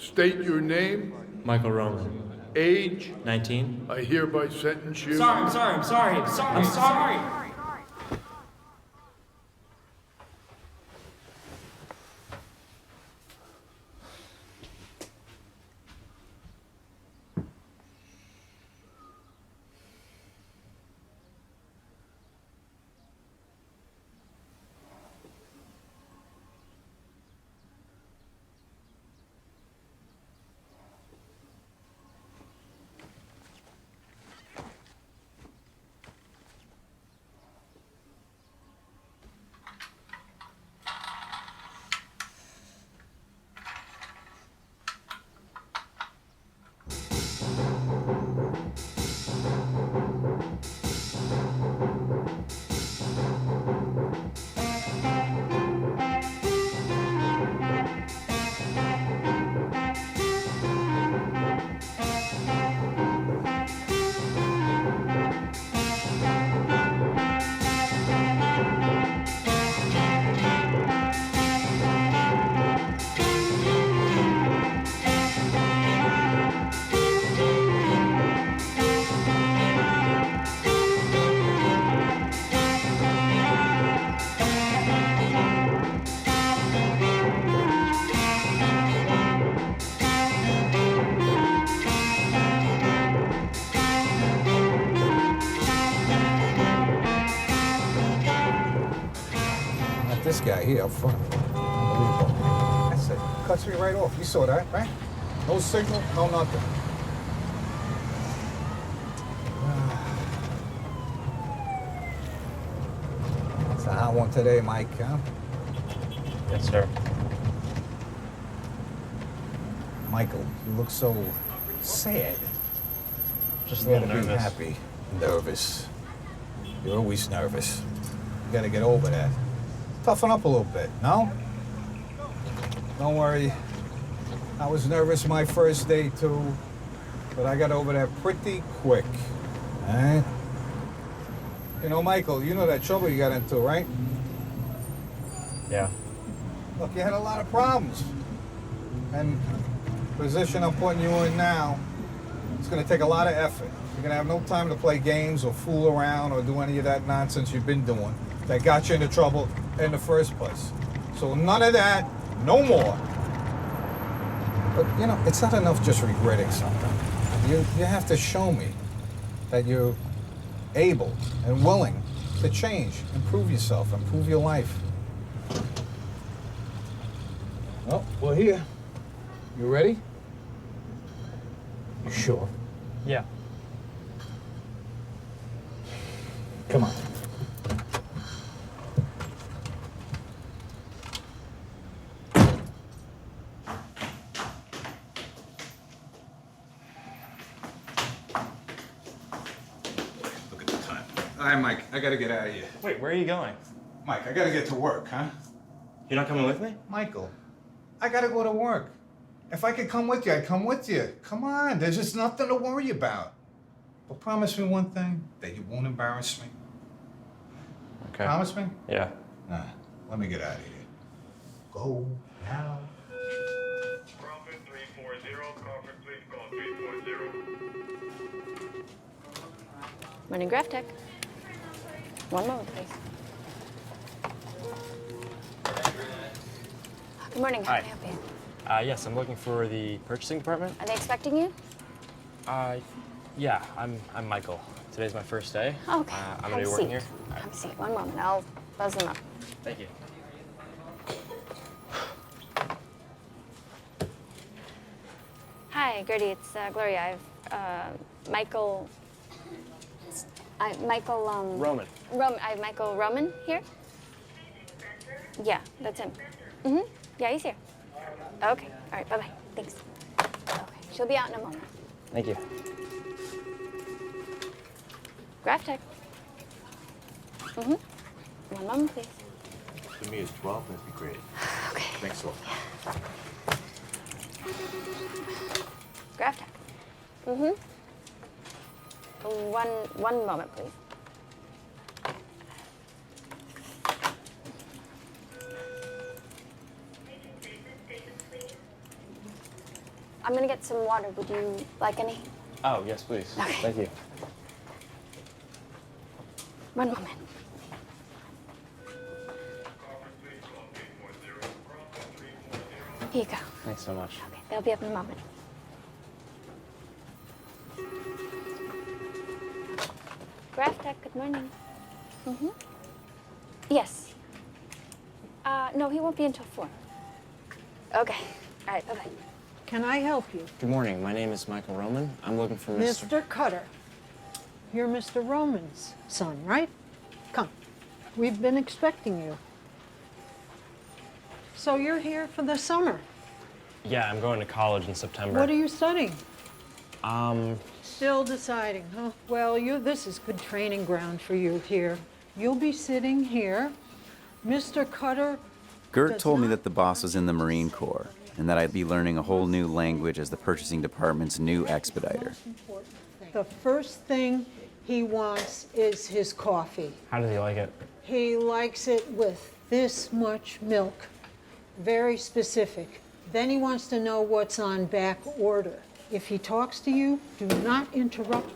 State your name, Michael Romano. age. 19. I hereby sentence you. I'm sorry. This guy here up front. Unbelievable. That's it. Cuts me right off. You saw that, right? No signal, no nothing. It's a hot one today, Mike, huh? Yes, sir. Michael, you look so sad. Just a You little gotta nervous. be happy. Nervous. You're always nervous. You gotta get over that. Toughen up a little bit, no? Don't worry. I was nervous my first day too, but I got over that pretty quick. Eh? You know, Michael, you know that trouble you got into, right? Yeah. Look, you had a lot of problems. And the position I'm putting you in now, it's gonna take a lot of effort. You're gonna have no time to play games or fool around or do any of that nonsense you've been doing that got you into trouble in the first place. So none of that, no more. But you know, it's not enough just regretting something. You have to show me that you're able and willing to change, improve yourself, improve your life. Well, we're here. You ready? You sure? Yeah. Come on. Look at the time. All right, Mike, I gotta get out of here. Wait, where are you going? Mike, I gotta get to work, huh? You're not coming with me? Michael, I gotta go to work. If I could come with you, I'd come with you. Come on, there's just nothing to worry about. But promise me one thing, that you won't embarrass me. Okay. Promise me? Yeah. Nah, let me get out of here. Go now. Crawford 340, Crawford, please call 340. Morning, Graph Tech. One moment, please. Good morning. How Hi. can I help you? Yes, I'm looking for the purchasing department. Are they expecting you? Yeah, I'm Michael. Today's my first day. Okay. I'm gonna be working here. Have a seat. One moment. I'll buzz them up. Thank you. Hi, Gertie. It's Gloria. I've Michael. Roman. I have Michael Roman here. Yeah, that's him. Yeah, he's here. Okay. All right. Bye-bye. Thanks. Okay. She'll be out in a moment. Thank you. Graph Tech. One moment, please. To me, it's 12. That'd be great. Okay. Thanks a lot. Graph Tech. One moment, please. I'm gonna get some water. Would you like any? Oh, yes, please. Okay. Thank you. One moment. Here you go. Thanks so much. Okay, they'll be up in a moment. Graph Tech, good morning. Yes. No, he won't be until 4. Okay. All right, bye-bye. Can I help you? Good morning. My name is Michael Roman. I'm looking for Mr. Mr. Cutter. You're Mr. Roman's son, right? Come. We've been expecting you. So you're here for the summer. Yeah, I'm going to college in September. What are you studying? Um, Still deciding, huh? Well, this is good training ground for you here. You'll be sitting here. Mr. Cutter. Gert does told me not that the boss was in the Marine Corps and that I'd be learning a whole new language as the purchasing department's new expediter. The first thing he wants is his coffee. how does he like it? He likes it with this much milk. Very specific. Then he wants to know what's on back order. If he talks to you, do not interrupt.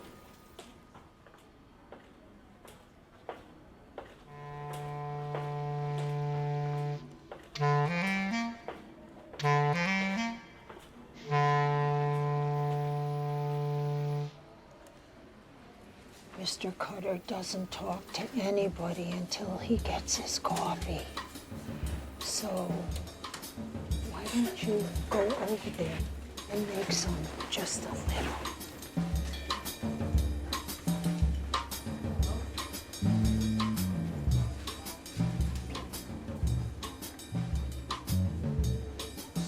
Mr. Cutter doesn't talk to anybody until he gets his coffee. So, why don't you go over there and make some, just a little.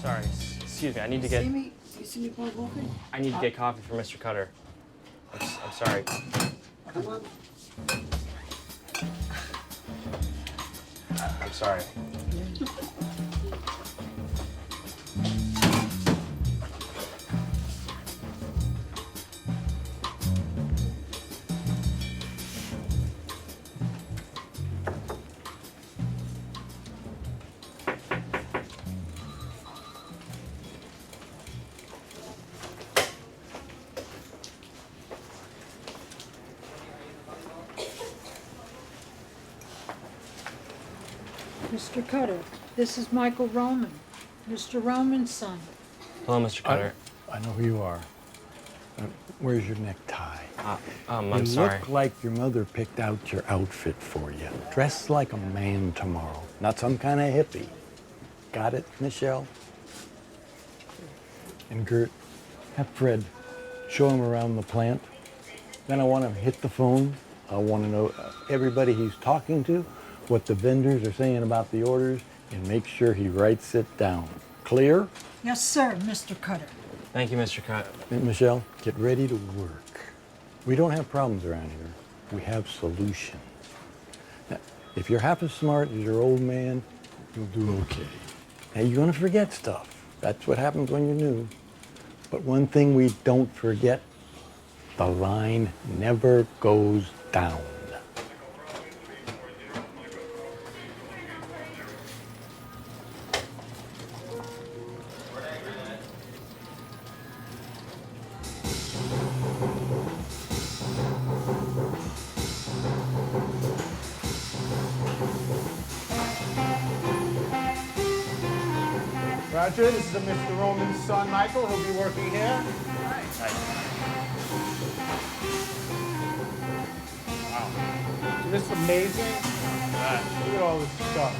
Sorry, excuse me. I need to get. You see me pour coffee? I need to get coffee for Mr. Cutter. I'm sorry. Come on. I'm sorry. Mr. Cutter, this is Michael Roman, Mr. Roman's son. Hello, Mr. Cutter. I know who you are. Where's your necktie? I'm You sorry. look like your mother picked out your outfit for you. Dress like a man tomorrow, not some kind of hippie. Got it, Michelle? And Gert, have Fred show him around the plant. Then I want him to hit the phone. I want to know everybody he's talking to, what the vendors are saying about the orders, and make sure he writes it down. Clear? Yes, sir, Mr. Cutter. Thank you, Mr. Cutter. Michelle, get ready to work. We don't have problems around here. We have solutions. Now, if you're half as smart as your old man, you'll do okay. Now, you're going to forget stuff. That's what happens when you're new. But one thing we don't forget, the line never goes down. Roger, this is a Mr. Roman's son, Michael. He'll be working here. Isn't this amazing? Look at all this stuff.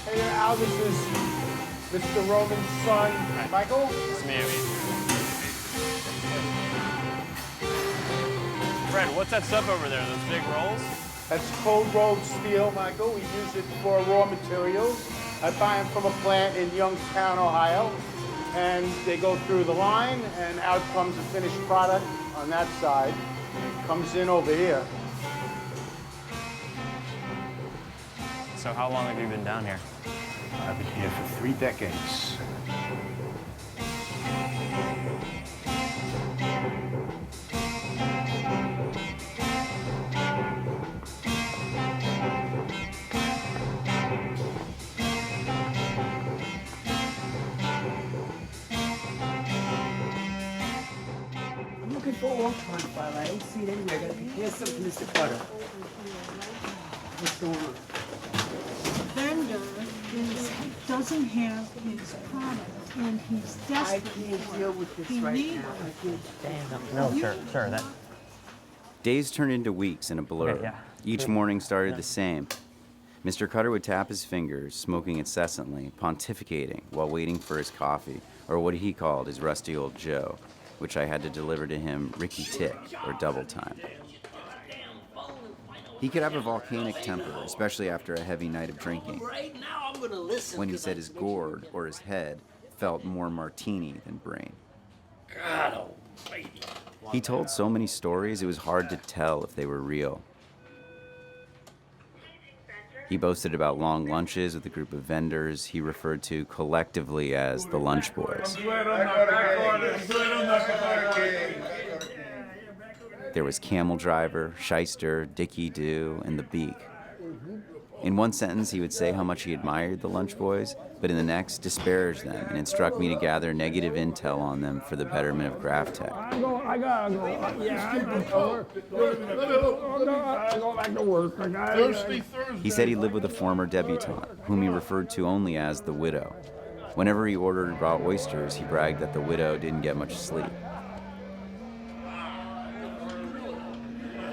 Hey there, Al, this is Mr. Roman's son, Michael. It's me, Fred, what's that stuff over there? Those big rolls? That's cold rolled steel, Michael. We use it for raw materials. I buy them from a plant in Youngstown, Ohio. And they go through the line, and out comes a finished product on that side. It comes in over here. So how long have you been down here? I've been here for 3 decades. Oh, Father, I don't see it anywhere. I gotta prepare something, Mr. Carter. What's going on? Vendor doesn't have his product, and he's I desperate can't for deal it. with this He right needs now. I can't. No, sir, that. Days turned into weeks in a blur. Okay, yeah. Each morning started the same. Mr. Cutter would tap his fingers, smoking incessantly, pontificating while waiting for his coffee, or what he called his rusty old Joe, which I had to deliver to him Ricky Tick, or double time. He could have a volcanic temper, especially after a heavy night of drinking, Right now, I'm gonna listen. when he said his gourd or his head felt more martini than brain. God almighty. He told so many stories it was hard to tell if they were real. He boasted about long lunches with a group of vendors he referred to collectively as the Lunch Boys. There was Camel Driver, Shyster, Dickie Doo, and the Beak. In one sentence, he would say how much he admired the Lunch Boys, but in the next, disparaged them and instruct me to gather negative intel on them for the betterment of Graph Tech. I gotta go. Yeah, I go back to work. Thursday. He said he lived with a former debutante, whom he referred to only as the widow. Whenever he ordered raw oysters, he bragged that the widow didn't get much sleep.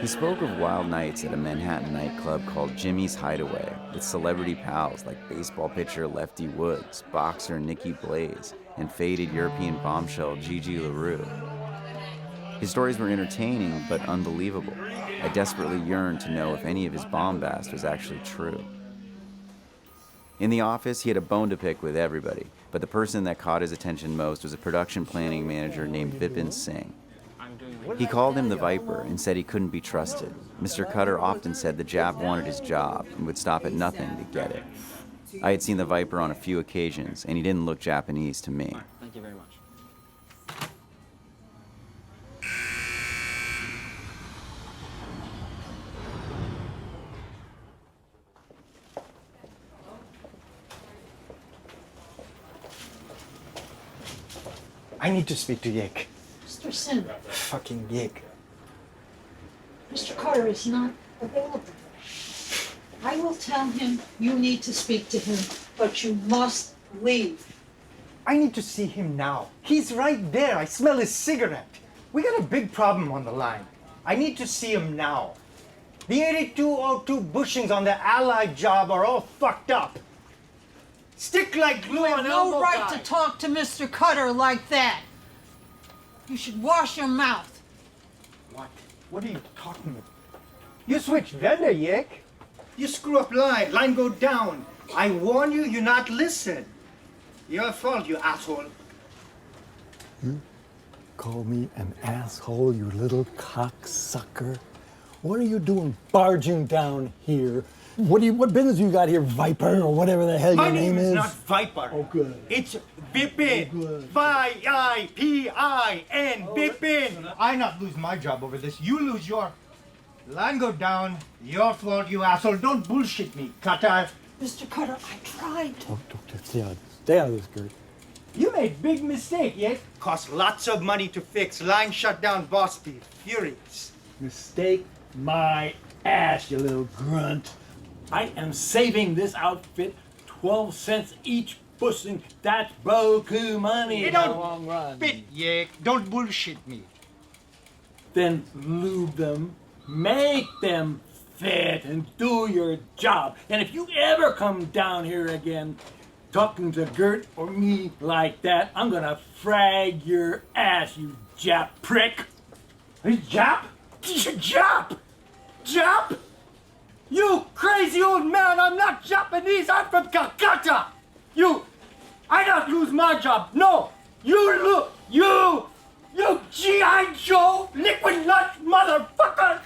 He spoke of wild nights at a Manhattan nightclub called Jimmy's Hideaway with celebrity pals like baseball pitcher Lefty Woods, boxer Nikki Blaze, and faded European bombshell Gigi LaRue. His stories were entertaining but unbelievable. I desperately yearned to know if any of his bombast was actually true. In the office, he had a bone to pick with everybody, but the person that caught his attention most was a production planning manager named Vipin Singh. He called him the Viper and said he couldn't be trusted. Mr. Cutter often said the Jap wanted his job and would stop at nothing to get it. I had seen the Viper on a few occasions, and he didn't look Japanese to me. Thank you very much. I need to speak to Yik. Mr. Sim, Fucking Yik. Mr. Carter is not available. I will tell him you need to speak to him, but you must leave. I need to see him now. He's right there. I smell his cigarette. We got a big problem on the line. I need to see him now. The 8202 bushings on the Allied job are all fucked up. Stick like glue on elbow No right guy. to talk to Mr. Cutter like that. You should wash your mouth. What? What are you talking about? You switch vendor, Yik. You screw up line. Line go down. I warn you, you not listen. Your fault, you asshole. You call me an asshole, you little cocksucker? What are you doing barging down here? What business you got here, Viper, or whatever the hell My your name is is? not Viper. Oh, good. It's Vipin. Oh, good. V-I-P-I-N. Vipin. I not lose my job over this. You lose your... Line go down. Your fault, you asshole. Don't bullshit me, Qatar. Mr. Cutter, I tried. Stay out of this, Gert. You made big mistake, yes? Cost lots of money to fix. Line shut down, boss be furious. Mistake my ass, you little grunt. I am saving this outfit 12 cents each bushing. That's boku money You in the don't long run. fit, Yik. Don't bullshit me. Then lube them, make them fit, and do your job. And if you ever come down here again talking to Gert or me like that, I'm gonna frag your ass, you Jap prick. Hey, Jap? Jap! Jap? You crazy old man, I'm not Japanese, I'm from Calcutta! I not lose my job, no! You G.I. Joe, liquid lunch motherfucker!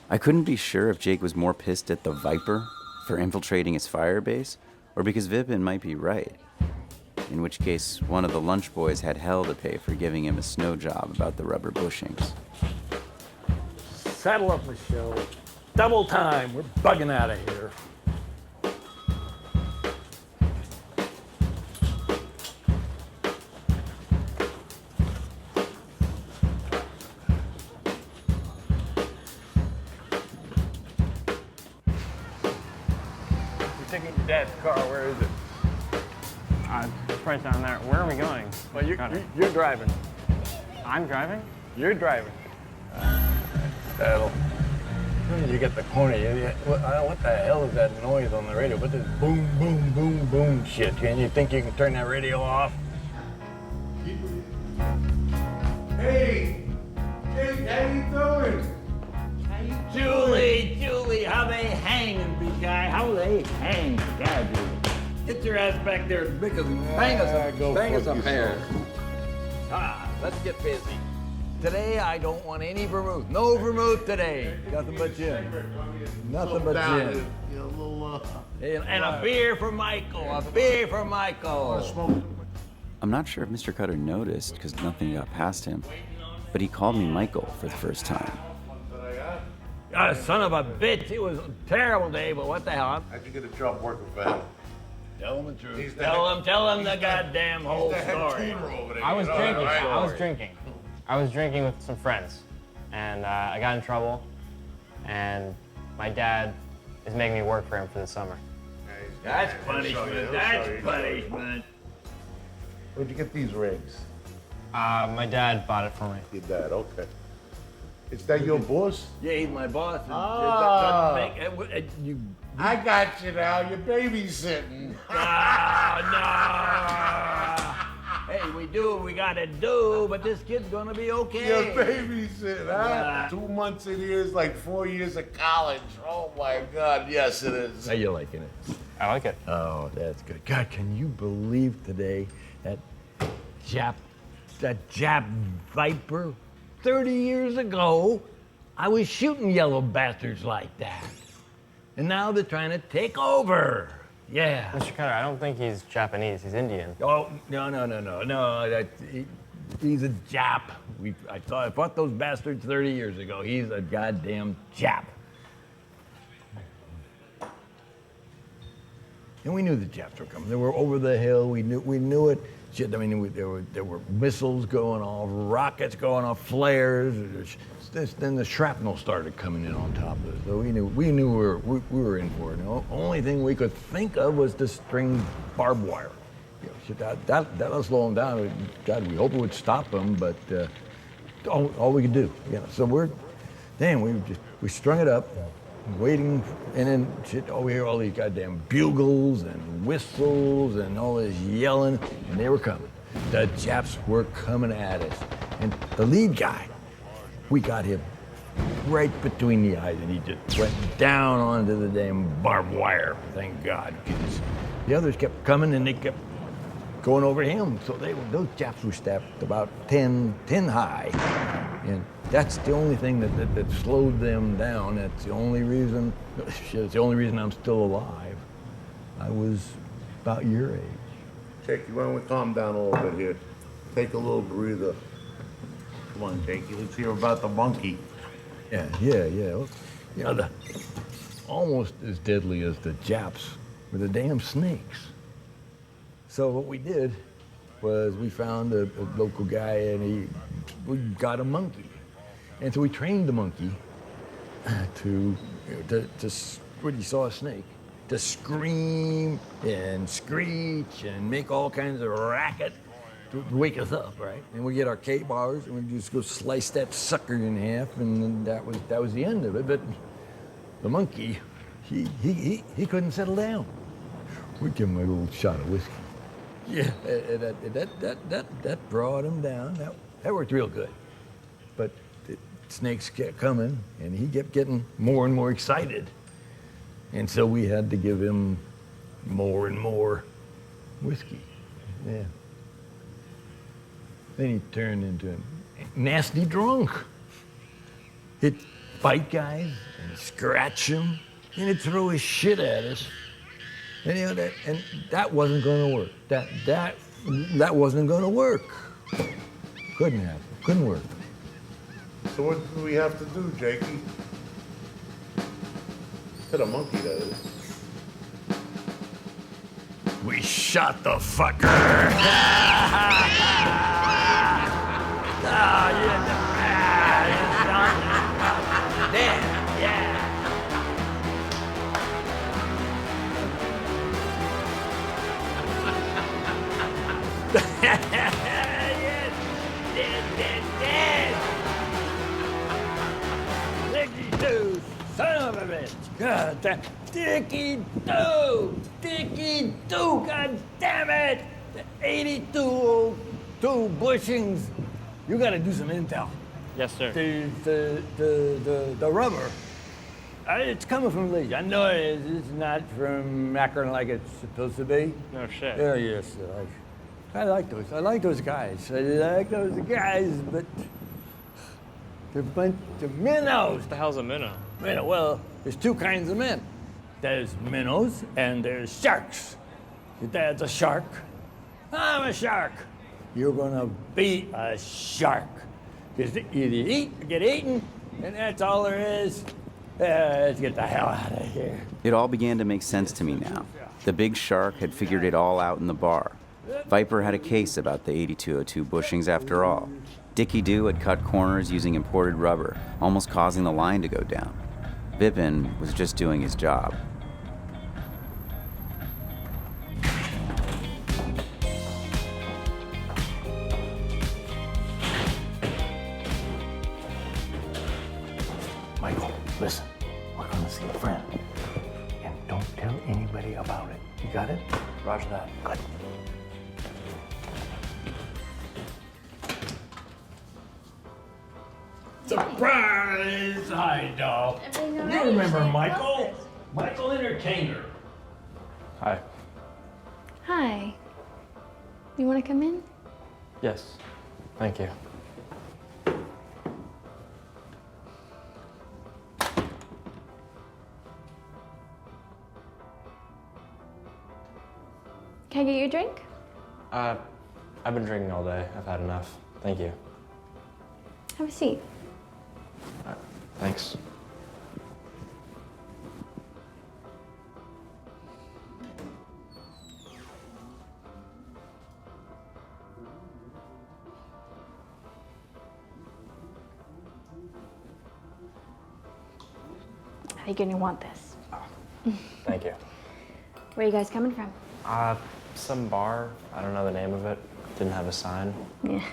I couldn't be sure if Jake was more pissed at the Viper for infiltrating his fire base, or because Vipin might be right. In which case, one of the Lunch Boys had hell to pay for giving him a snow job about the rubber bushings. Saddle up, Michelle. Double time, we're bugging out of here. taking Dad's car. Where is it? It's right down there. Where are we going? Well, you're driving. I'm driving? You're driving. That'll. You get the corner. What the hell is that noise on the radio? What this boom, boom, boom, boom shit? Can you think you can turn that radio off? Hey, Jake, how you doing? Julie, how they hanging, big guy? How they hanging, God, Julie? Get your ass back there and bang us some hair. Let's get busy. Today, I don't want any vermouth. No vermouth today. Nothing but gin. Nothing but gin. And a beer for Michael. A beer for Michael. I'm not sure if Mr. Cutter noticed because nothing got past him, but he called me Michael for the first time. Son of a bitch. It was a terrible day, but what the hell? How'd you get a job working for him? Tell him the truth. Tell him the goddamn whole story. I was drinking. I was drinking with some friends, and I got in trouble, and my dad is making me work for him for the summer. That's punishment. That's punishment. Where'd you get these rings? My dad bought it for me. Your dad, okay. Is that your boss? Yeah, he's my boss. I got you now. You're babysitting. No. Hey, we do what we gotta do, but this kid's gonna be okay. You're babysitting, huh? 2 months in here is like 4 years of college. Oh my God, yes it is. How you liking it? I like it. Oh, that's good. God, can you believe today that Jap Viper? 30 years ago, I was shooting yellow bastards like that. And now they're trying to take over. Yeah. Mr. Cutter, I don't think he's Japanese. He's Indian. Oh, no. He's a Jap. I fought those bastards 30 years ago. He's a goddamn Jap. And we knew the Japs were coming. They were over the hill. We knew it. Shit, I mean, there were missiles going off, rockets going off, flares. Then the shrapnel started coming in on top of it. So we knew we were in for it. The only thing we could think of was to string barbed wire. You know, that'll slow them down. God, we hope it would stop them, but all we could do. You know, so we strung it up, waiting, and then we hear all these goddamn bugles and whistles and all this yelling, and they were coming. The Japs were coming at us, and the lead guy, we got him right between the eyes, and he just went down onto the damn barbed wire. Thank God, because the others kept coming, and they kept going over him. So those Japs were staffed about 10 high, and that's the only thing that slowed them down. That's the only reason. It's the only reason I'm still alive. I was about your age. Jakey, why don't we calm down a little bit here? Take a little breather. Come on, Jakey, let's hear about the monkey. Yeah. Well, you know, almost as deadly as the Japs were the damn snakes. So what we did was we found a local guy, and we got a monkey. And so we trained the monkey to when he saw a snake, to scream and screech and make all kinds of racket to wake us up, right? And we get our K-bars and we just go slice that sucker in half, and that was the end of it. But the monkey, he couldn't settle down. We give him a little shot of whiskey. Yeah, that brought him down. That worked real good. But the snakes kept coming, and he kept getting more and more excited. And so we had to give him more and more whiskey. Yeah. Then he turned into a nasty drunk. He'd fight guys and scratch them, and he'd throw his shit at us. And you know that wasn't going to work. That wasn't going to work. Couldn't happen. Couldn't work. So what do we have to do, Jakey? To the monkey, that is. We shot the fucker. of a bitch. God damn. Dickie do, God damn it. The 8202 bushings. You gotta do some intel. Yes, sir. The rubber. It's coming from Lee. I know it is. It's not from Akron like it's supposed to be. No shit. Yeah, yes. I like those. I like those guys. But they're a bunch of minnows. What the hell's a minnow? Minnow. Well, there's two kinds of men. There's minnows and there's sharks. Your dad's a shark. I'm a shark. You're gonna be a shark. Because either you eat or get eaten, and that's all there is. Let's get the hell out of here. It all began to make sense to me now. The big shark had figured it all out in the bar. Viper had a case about the 8202 bushings after all. Dickie Doo had cut corners using imported rubber, almost causing the line to go down. Vipin was just doing his job. Michael, listen. We're going to see a friend. And don't tell anybody about it. You got it? Roger that. Good. Surprise! Hi, doll. Everything all You right? remember Shane? Michael? Michael Entertainer. Hi. Hi. You want to come in? Yes. Thank you. Can I get you a drink? I've been drinking all day. I've had enough. Thank you. Have a seat. Thanks. I think you're gonna want this. Thank you. Where are you guys coming from? Some bar. I don't know the name of it. Didn't have a sign. Yeah.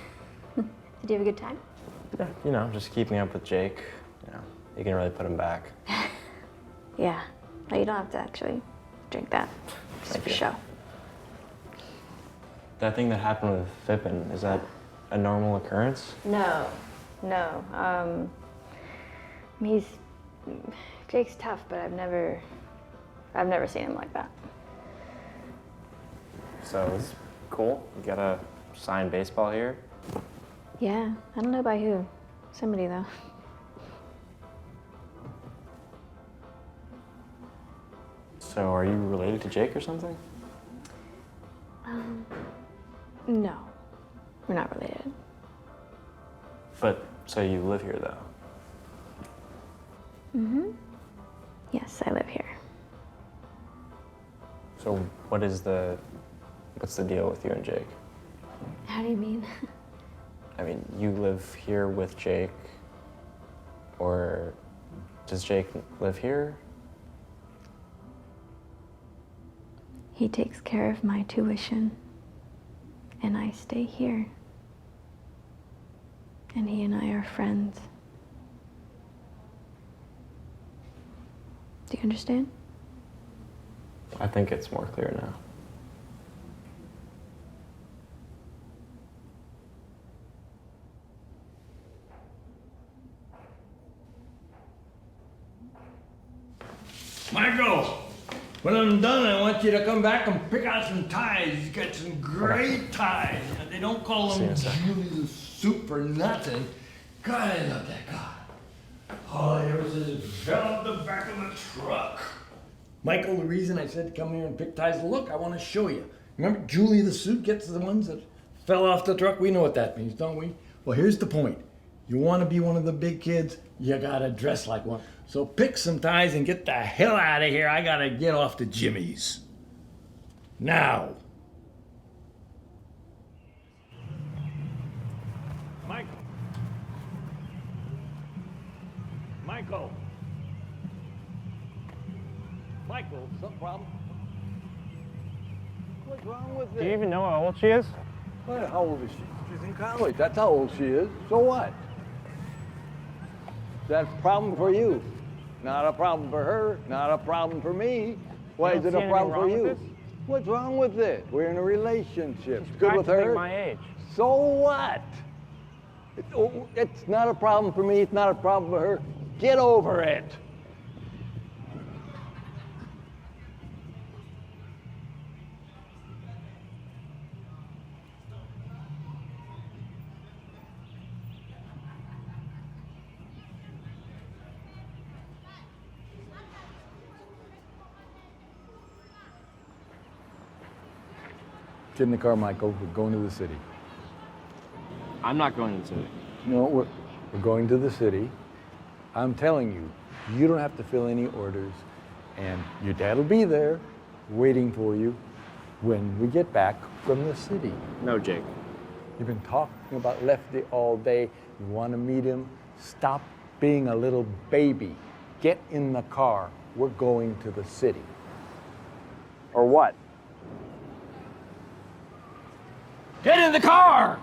Did you have a good time? Yeah, you know, just keeping up with Jake. You know, you can really put him back. Yeah. No, you don't have to actually drink that. Just for show. That thing that happened with Vipin, is that a normal occurrence? No. Jake's tough, but I've never seen him like that. So it's cool. You got a signed baseball here. Yeah, I don't know by who. Somebody though. So are you related to Jake or something? No, we're not related. But, so you live here though? Mm-hmm. Yes, I live here. So what's the deal with you and Jake? How do you mean? I mean, you live here with Jake, or does Jake live here? He takes care of my tuition, and I stay here. And he and I are friends. Do you understand? I think it's more clear now. Michael, when I'm done, I want you to come back and pick out some ties. You got some great ties. And they don't call them Julie the Soup for nothing. God, I love that guy. All I ever said is fell off the back of the truck. Michael, the reason I said come here and pick ties, look, I want to show you. Remember Julie the Suit gets the ones that fell off the truck? We know what that means, don't we? Well, here's the point. You want to be one of the big kids, you gotta dress like one. So pick some ties and get the hell out of here. I gotta get off to Jimmy's. Now. Michael. Michael. Michael, some problem? What's wrong with Do you even know how old she is? What? How old is she? She's in college. That's how old she is. So what? Is that a problem for you? Not a problem for her, not a problem for me. Why You is don't it see a problem for anything wrong you? with this? What's wrong with it? We're in a relationship. She's Good with practically her? my age. So what? It's not a problem for me, it's not a problem for her. Get over it. Get in the car, Michael. We're going to the city. I'm not going to the city. No, we're going to the city. I'm telling you, you don't have to fill any orders, and your dad will be there waiting for you when we get back from the city. No, Jake. You've been talking about Lefty all day. You want to meet him? Stop being a little baby. Get in the car. We're going to the city. Or what? Get in the car!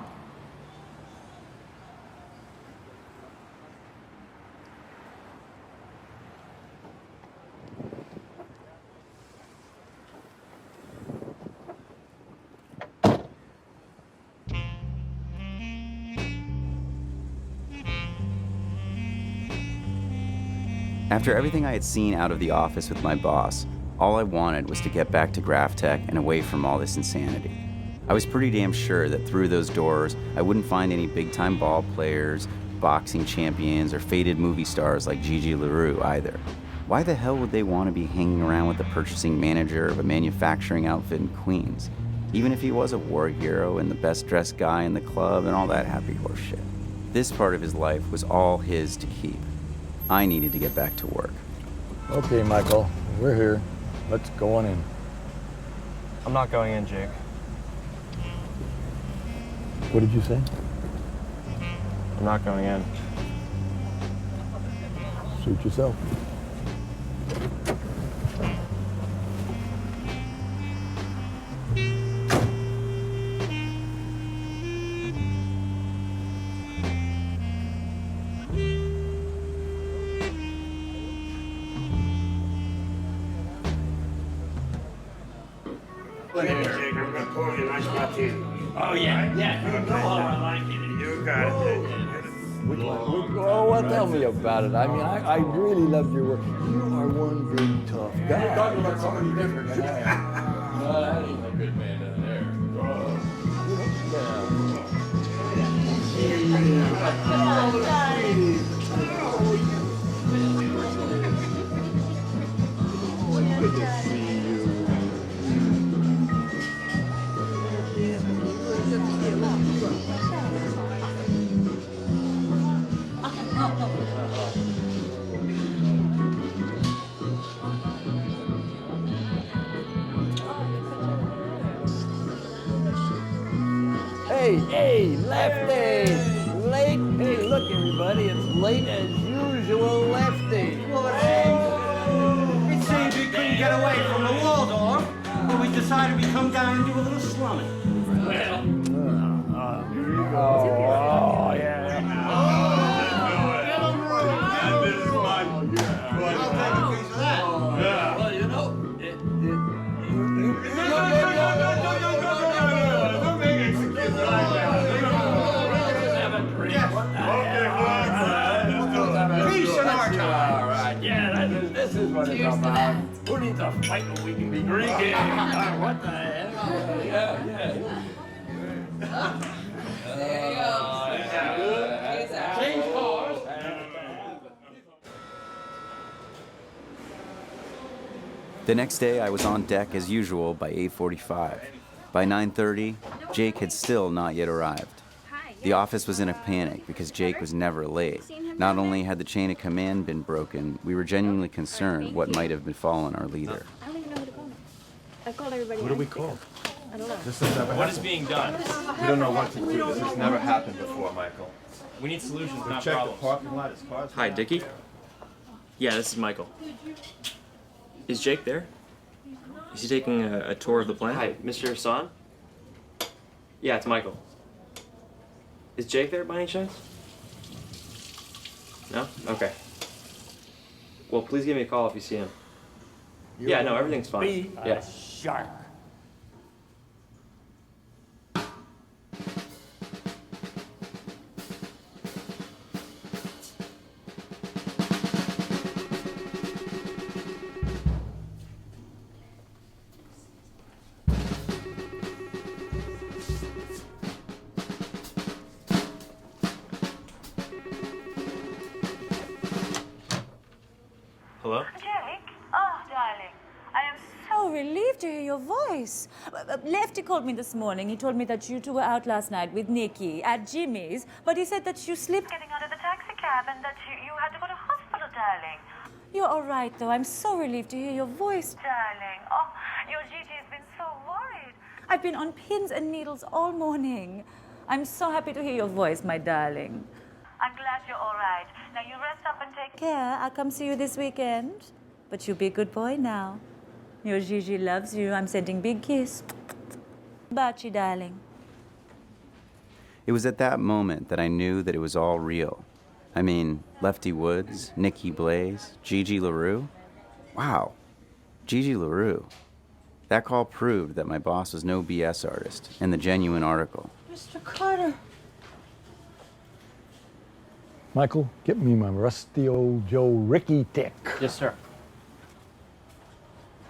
After everything I had seen out of the office with my boss, all I wanted was to get back to Graph Tech and away from all this insanity. I was pretty damn sure that through those doors, I wouldn't find any big-time ball players, boxing champions, or faded movie stars like Gigi LaRue either. Why the hell would they want to be hanging around with the purchasing manager of a manufacturing outfit in Queens, even if he was a war hero and the best-dressed guy in the club and all that happy horse shit? This part of his life was all his to keep. I needed to get back to work. Okay, Michael, we're here. Let's go on in. I'm not going in, Jake. What did you say? I'm not going in. Suit yourself. Look at me, Jake. I'm gonna pour you a nice martini. Oh, yeah. You know how I like it. You got it. Oh, tell me about it. I mean, I really loved your work. You are one big tough guy. You're talking about somebody different than I am. No, that ain't a good man down there. Good to see you. Hey, Lefty! Late? Hey, look, everybody, it's late as usual, Lefty. It seems we couldn't get away from the Waldorf, but we decided we'd come down and do a little slumming. Oh, yeah. Well, you know, Peace and our time. all right, yeah, this is what it's about. Who needs a fight when we can be drinking? What the hell? Yeah. Change cars. The next day, I was on deck as usual by 8:45. By 9:30, Jake had still not yet arrived. The office was in a panic because Jake was never late. Not only had the chain of command been broken, we were genuinely concerned what might have befallen our leader. I don't even know who to call. I've called everybody. What do we call? I don't know. This has never What is happened. being done? We don't know what to do. This has never happened before, Michael. We need solutions, We not checked the problems. parking lot. His car's Hi, Dickie. Yeah, this is Michael. Is Jake there? Is he taking a tour of the plant? Hi, Mr. Hassan? Yeah, it's Michael. Is Jake there by any chance? No? Okay. Well, please give me a call if you see him. Yeah, no, everything's fine. Be Yeah. a shark. Hello? Jake? Oh, darling. I am so relieved to hear your voice. Lefty called me this morning. He told me that you two were out last night with Nikki at Jimmy's, but he said that you slipped getting out of the taxi cab and that you had to go to hospital, darling. You're all right, though. I'm so relieved to hear your voice. Darling. Oh, your Gigi has been so worried. I've been on pins and needles all morning. I'm so happy to hear your voice, my darling. I'm glad you're all right. Now you rest up and take care. I'll come see you this weekend. But you be a good boy now. Your Gigi loves you. I'm sending big kiss. Bachi, darling. It was at that moment that I knew that it was all real. I mean, Lefty Woods, Nikki Blaze, Gigi LaRue. Wow, Gigi LaRue. That call proved that my boss was no BS artist and the genuine article. Mr. Carter. Michael, get me my rusty old Joe Ricky tick. Yes, sir.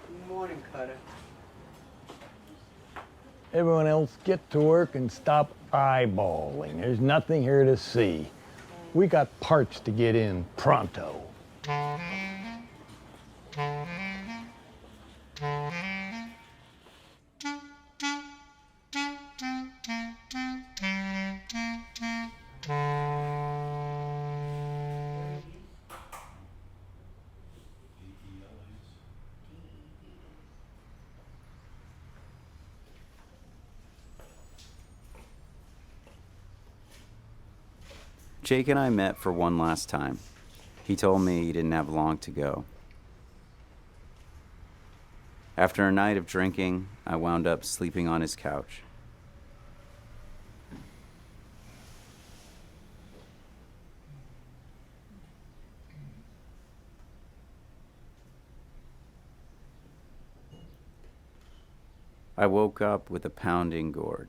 Good morning, Carter. Everyone else, get to work and stop eyeballing. There's nothing here to see. We got parts to get in pronto. Jake and I met for one last time. He told me he didn't have long to go. After a night of drinking, I wound up sleeping on his couch. I woke up with a pounding gourd.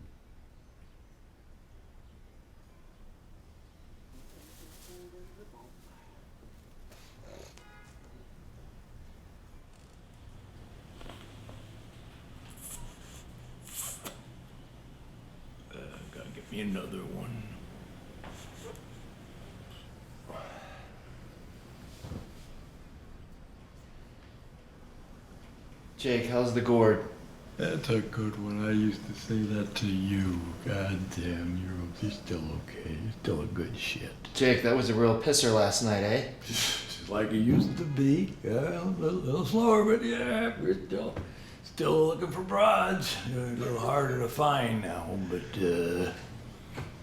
Gotta get me another one. Jake, how's the gourd? That's a good one. I used to say that to you. God damn, you're still okay. You're still a good shit. Jake, that was a real pisser last night, eh? Like it used to be. Yeah, a little slower, but yeah, we're still looking for broads. They're a little harder to find now, but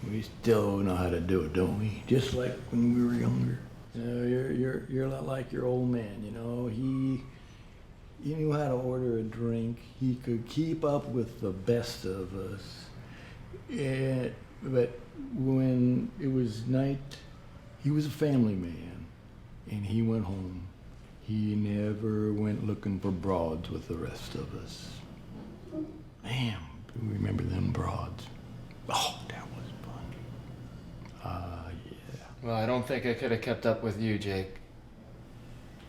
we still know how to do it, don't we? Just like when we were younger. You know, you're a lot like your old man. You know, he knew how to order a drink. He could keep up with the best of us. But when it was night, he was a family man, and he went home. He never went looking for broads with the rest of us. Damn, do you remember them broads? Oh, that was fun. Yeah. Well, I don't think I could have kept up with you, Jake.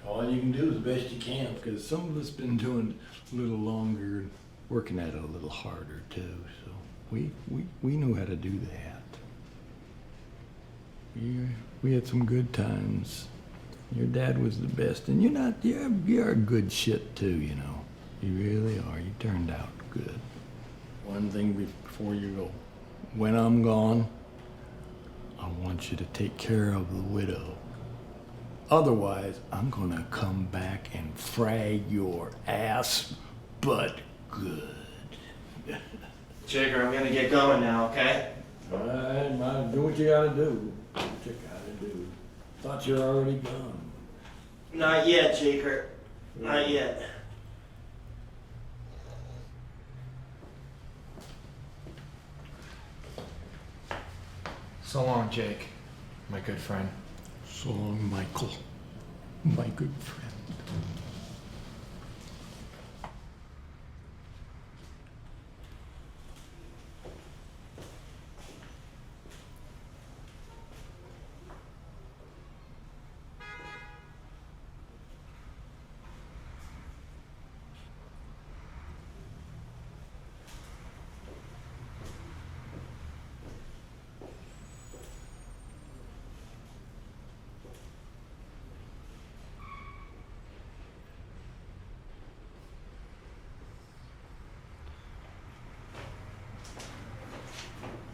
All you can do is the best you can, because some of us been doing a little longer, working at it a little harder too. So we knew how to do that. We had some good times. Your dad was the best, and you're a good shit too, you know. You really are. You turned out good. One thing before you go. When I'm gone, I want you to take care of the widow. Otherwise, I'm gonna come back and frag your ass, but good. Jigger, I'm gonna get going now, okay? All right, do what you gotta do. Do what you gotta do. Thought you were already gone. Not yet, Jaker. Not yet. So long, Jake, my good friend. So long, Michael. my good friend.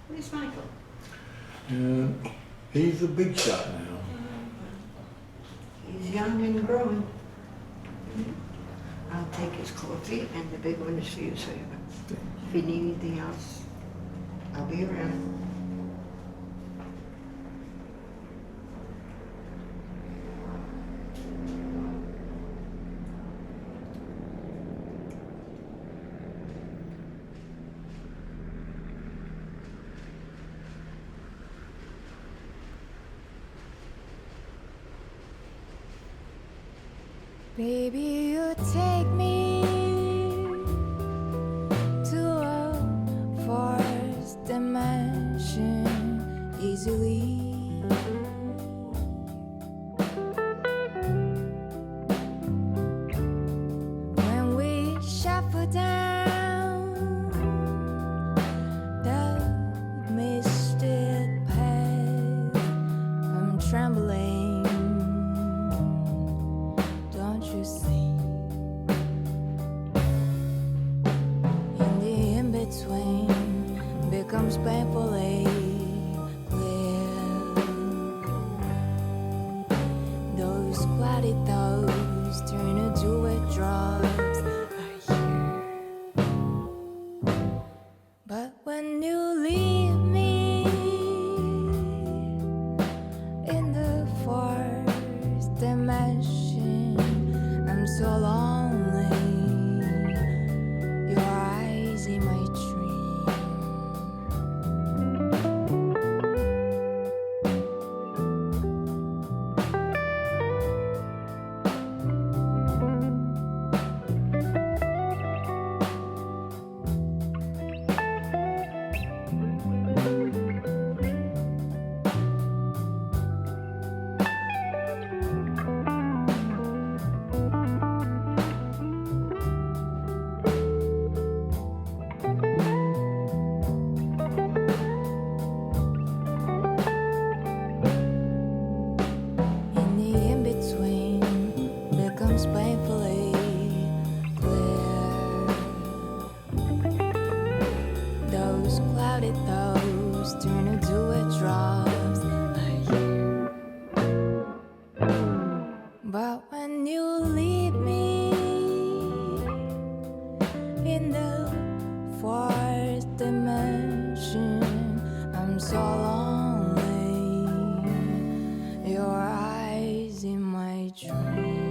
Where's Michael? He's a big shot now. He's young and growing. I'll take his coffee, and the big one is for you, sir. If you need anything else, I'll be around. Baby, you take me to a fourth dimension easily. When we shuffle down the mystic path, I'm trembling. Don't you see? In the in-between becomes painfully clear. Those cloudy thoughts turn into withdrawals I hear. But when you leave me in the fourth dimension, I'm so lonely. Your eyes in my painfully clear. Those cloudy thoughts turn into withdrawals I hear. But when you leave me in the fourth dimension, I'm so lonely. Your eyes in my dreams.